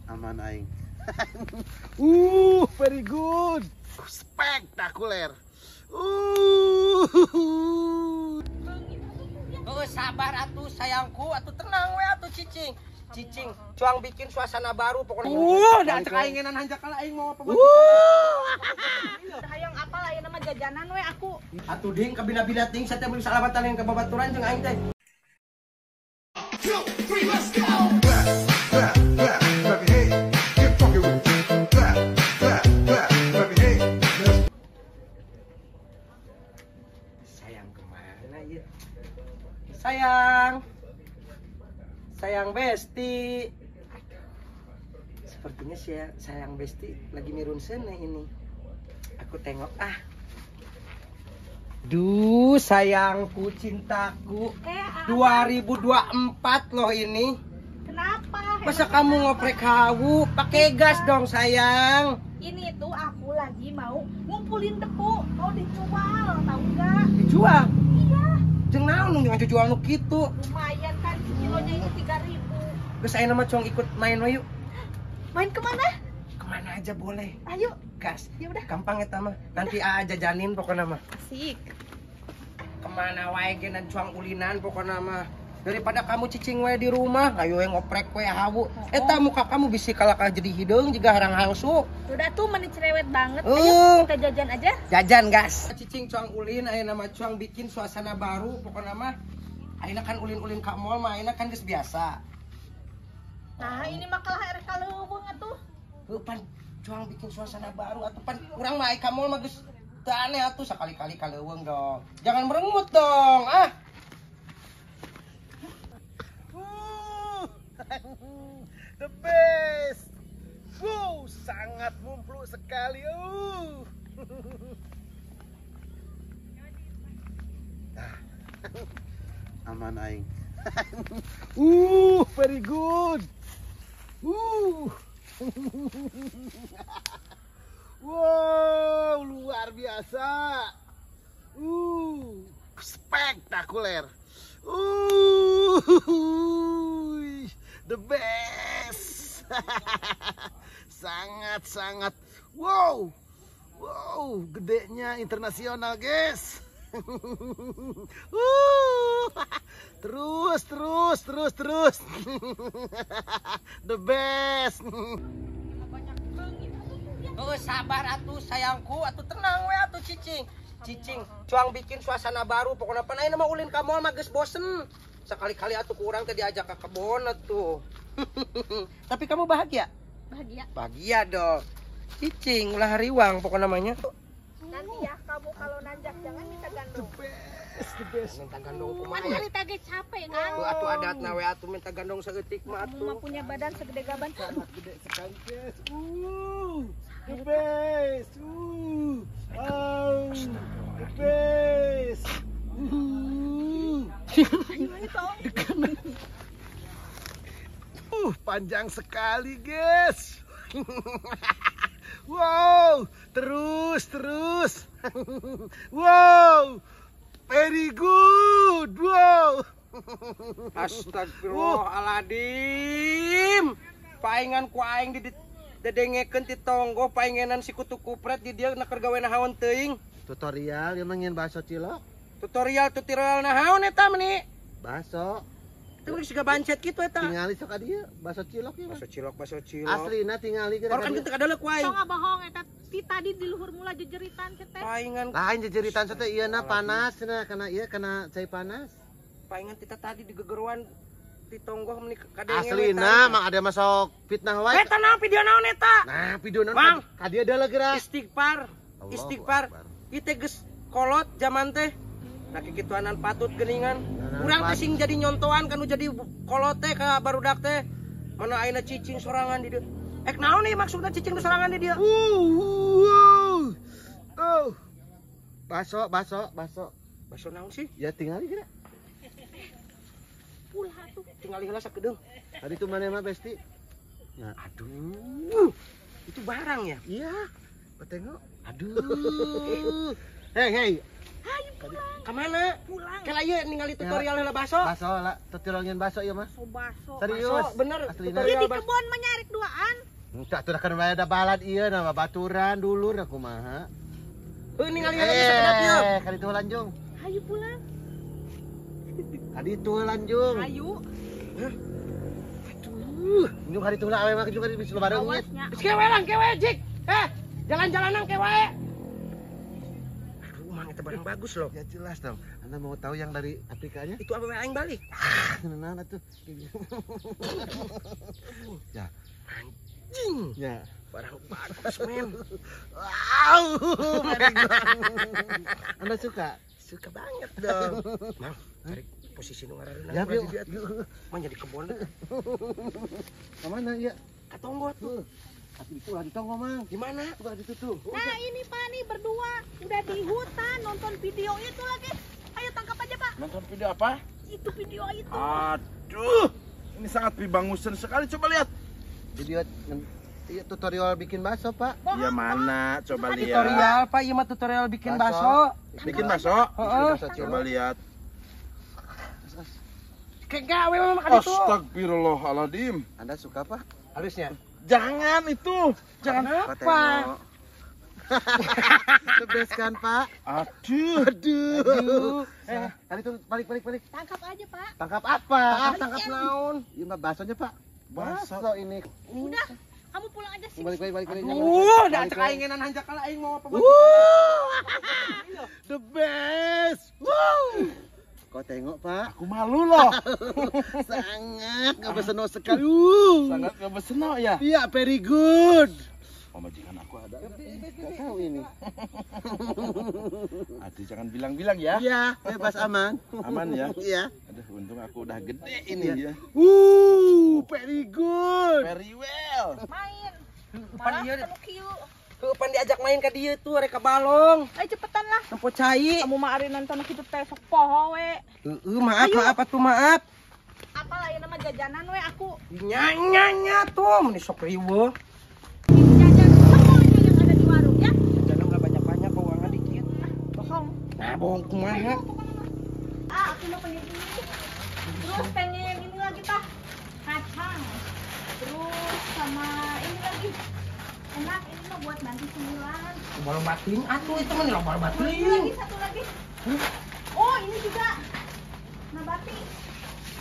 Aman aing. Very good. Spektakuler. Sabar atuh sayangku, atuh tenang we atuh cicing. Cicing, cuang bikin suasana baru pokoknya. Da cek aingenan hanjakal aing mau apa? Hayang apa lain nama jajanan we aku. Atuh ding kabina-bina ting satya beli salabatan yang ke babaturan jeung aing teh. 2, 3, let's go. Clap, clap, clap your hands. Get funky with it. Clap, clap, clap, clap your hands. Sayang kemana ya? Sayang Besti. Sepertinya sayang Besti lagi mirun sana ini. Aku tengok Duh, sayangku, cintaku. 2024 loh ini. Kenapa? Masa kamu ngoprek hawu? Pakai gas dong, sayang. Ini tuh aku lagi mau ngumpulin debu, mau dijual, tahu nggak? Dijual? Iya. Jeung naon nu jual nu kitu? Lumayan kan, kilonya ini 3.000. Geus aya mah cong ikut main we yuk. Main kemana? Kemana aja boleh. Ayo. Gas. Ya udah. Gampang eta mah. Nanti jajanin pokoknya mah. Asik. Kemana wae ge dan cuang ulinan pokoknya mah. Daripada kamu cicing wae di rumah, ayo ngoprek wae hawu. Eta muka kamu bisi kalakah jadi hideung jiga harang hangsu. Udah tuh meni cerewet banget. Ayo kita jajan aja. Jajan gas. Cicing cuang ulin aya nama cuang bikin suasana baru pokoknya mah. Ayeuna kan ulin-ulin ka mall mah ayeuna kan geus biasa. Nah, ini mah kalah RK leuweung atuh. Heuh pan cuang bikin suasana baru atuh pan urang mah aya ka mall mah geus teu aneh atuh sakali-kali ka leuweung dong. Jangan merengut dong. The best. Sangat mumplu sekali. Aman aing. Very good. Wow, luar biasa. Spektakuler. The best. Sangat. Wow, gedenya internasional, guys. Terus. The best. Sabar atuh sayangku, atuh tenang we atuh cicing. Cicing, cuang bikin suasana baru pokoknya pan ayeuna mah ulin ka mall mah geus bosen. Sekali-kali atuh ku urang teh diajak ke kebon atuh. Tapi kamu bahagia? Bahagia dong. Cicing ulah hariwang pokoknya namanya. Nanti ya kamu kalau nanjak jangan minta gandong. The best. Minta gandong Kan kumaha? hari tage capek kan. Tuh atuh adatna we atuh minta gandong saeutik mah Kamu mah atuh. punya badan segede gaban. Sangat gede sekali, guys. The best. The best. Panjang sekali, guys. Wow, terus. Wow, very good. Wow. Astagfirullahaladzim. Paingan ku aing didengekeun ti tonggo paingenan si kutu kupret di dieu keur gawe nahaon teuing. Tutorial yang nangin bakso cilok. Tutorial nahaon eta meni? Bakso. Teu geus siga bancet kitu eta. Tingali sok ka dieu, bakso cilok ieu. Bakso cilok. Aslina tingali ge. Orang kan teu kadaleuk ku aing. Tong bohong eta tadi di luhur mula jejeritan kita. Paingan Lain jejeritan teh ieu na panas cenah kana ieu kana cai panas. paingan kita tadi di gegeruan di tonggoh meni kadenge. Aslina mah ada masuk fitnah wae. Eta naon video naon eta? Nah, video naon? Mang. Ka dia adalah geura. Istighfar. Ieu teh geus kolot zaman teh. Nah kikituanan patut geuningan. Urang teh sing jadi nyontoan kan jadi kolot teh ka barudak teh. Mana ayeuna cicing sorangan di dieu. Naon nih maksudna cicing sorangan di dieu? Tuh. Bakso. Bakso naon sih? Ya tingali geura. Ulah tuh. Tinggal heula sakedeung. Tadi tuh mana mah Besti? Nah, Aduh. Itu barang ya? iya. Tengok. Aduh. Hei. Hayu pulang. Kemana? Pulang. Kela ieu ningali tutorial heula baso. Baso lah, tutorialin baso ieu mah. Baso. Serius. Baso, bener. Aslina. Jadi Tutorial di baso. kebun menyarik duaan. Entah tuh kan ada balad ieu nama baturan dulur aku mah. Ningali heula bisa kedap ieu. Kali itu lanjung. Hayu pulang. Kali itu lanjung. Hayu. Njung hari itu lah awe mah juga bisa barengnya. Awasnya. Geus kewe lang kewe jik. Jalan-jalanan kewe. Aduh, mang itu barang bagus loh. Ya jelas dong. Anda mau tahu yang dari aplikasinya? Itu apa aing balik? Nah, tuh. Ya. Anjing. Ya. Barang bagus, men. Wow. Anda suka? Suka banget dong. Mang, tarik posisi nu ngarareuna. Ya, Urang yuk. di dia tuh. Mang jadi kebon deh. Kemana ya? Katonggo tuh. Tapi itu lagi tonggo mang. Gimana? Coba ditutup. Nah ini Pak nih berdua udah di hutan nonton video itu lagi. Ayo tangkap aja Pak. Nonton video apa? Itu video itu. Aduh, ini sangat pribangusan sekali. Coba lihat. Video iya, tutorial bikin bakso, Pak. Iya mana? Coba lihat. Tutorial, Pak. Iya mah tutorial bikin Bakso. bakso. Bikin bakso. Heeh. Coba lihat. Kayak gawe mah makan itu. Astagfirullahaladzim. Anda suka, Pak? Halusnya. Jangan itu. Jangan. Apa? The best kan, Pak? Aduh. Aduh. Kali itu balik. Tangkap aja Pak. Tangkap apa? Tangkap naon? Iya, Mbak, baksonya, Pak. Bakso. Bakso ini. Udah. Kamu pulang aja sih. Balik. Dah cek aingenan hanjak kala aing mau apa? The best. Wow. Kau tengok, Pak. Aku malu loh. Sangat nggak berseno sekali. Sangat gak berseno ya. Iya, very good. Oh, majikan aku ada. Nggak tahu ini. Aduh, jangan bilang-bilang ya. Iya, bebas aman. Aman ya. Iya. Aduh, untung aku udah gede ini ya. Very good. Very well. Main. Pan Malah ieu. ketemu kieu. Pan diajak main ka dieu tuh rek ka balong. Ayo cepetan lah. Nempo cai. Kamu mah ari nonton hidup teh sok poho we. Maaf atuh maaf. Apalah ya nama jajanan we aku. Nya tuh meni sok riweuh. Jajan semuanya yang ada di warung ya. Jangan udah banyak-banyak bawangna dikit. Bohong. Nah, bohong kumaha? Aku mau pengen ini. Terus pengen ini lagi tah. Kacang. Terus sama ini lagi. Enak ini mah buat nanti cemilan. Bal bating atuh itu mah bal Satu bating. lagi, satu lagi. Oh, ini juga nabati.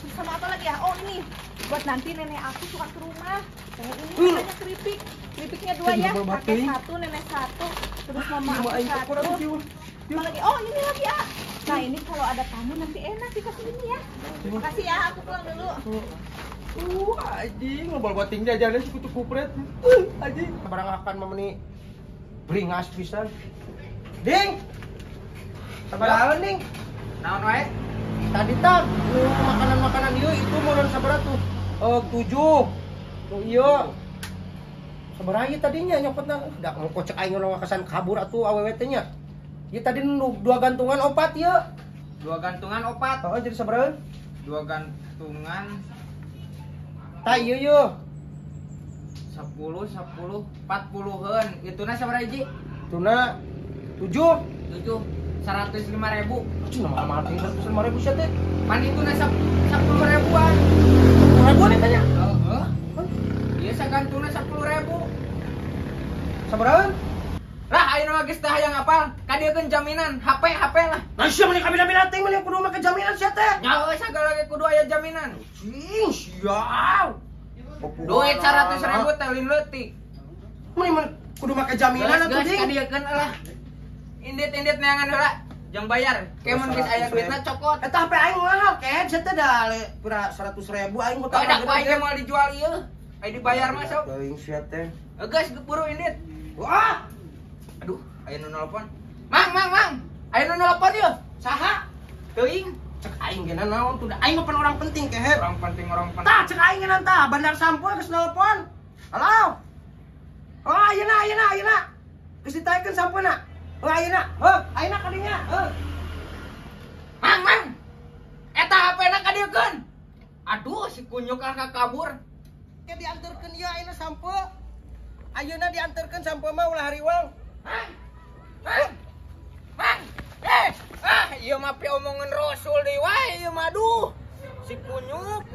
Terus sama apa lagi ya? Oh, ini buat nanti nenek aku suka ke rumah. Yang ini namanya keripik. Keripiknya 2 ya. Pakai 1, nenek 1. Terus mama aku 1. Apa lagi? Oh, ini lagi ya. Nah, ini kalau ada tamu nanti enak dikasih ini ya. Terima kasih ya, aku pulang dulu. Anjing bal bating jajannya si kutu kupret. Anjing barang akan memeni beringas pisan. Ding. Sabaraha Ding? Naon wae? Tadi tah makanan-makanan ieu itu monon sabaraha tuh? 7. Tuh ieu. Sabaraha ieu tadinya nyopotna? Da mau kocek aing nu kesan kabur atuh awewe teh nya. Ieu tadi 2 gantungan opat ieu. 2 gantungan opat. Heeh jadi sabaraha? 2 gantungan Tah ieu yeuh. 10 40-an. Ituna sabaraha hiji? Tuna 7. 105.000. Cuma mahal ting 105.000 sia teh. Pan ituna 10.000-an. 10.000 nih tanya. Heeh. Ieu sagantuna 10.000. Sabaraha? Lah ayeuna mah geus teu hayang apal. Kadiekeun jaminan, HP lah. Nah, sia meni kabina-bina teh meni kudu make jaminan sia teh. Nya euy sagala ge kudu aya jaminan. Cing, sial. Duit 100.000 teh lin leutik. Meni kudu make jaminan atuh Geus ding. kadiekeun lah. Indit neangan heula. Jang bayar. Kemun geus aya duitna cokot. Eta HP aing mahal ke, sia teh da pura 100.000 aing Teu ada ku aing mau dijual ieu. Aya dibayar mah sok. Teuing sia teh. Geus buru indit. Wah, Aduh, aya nu nelpon. Mang. Aya nu nelpon ieu. Saha? Teuing. cek aing ge naon tuh da aing mah orang penting ke. Orang penting. Tah, cek aing ge tah, Bandar Sampul geus nelpon. Halo. Oh, ayeuna. Geus ditaekeun sampulna. Oh, ayeuna. Ayeuna ka dinya. Mang. Eta HP-na kadiekeun. Aduh, si kunyuk kakak kabur. Ke diantarkeun ieu ayeuna sampul. Ayeuna diantarkeun sampul mah ulah hariwang. Mang. Iya mah pi omongan Rasul deui wae ieu mah aduh. Si kunyuk.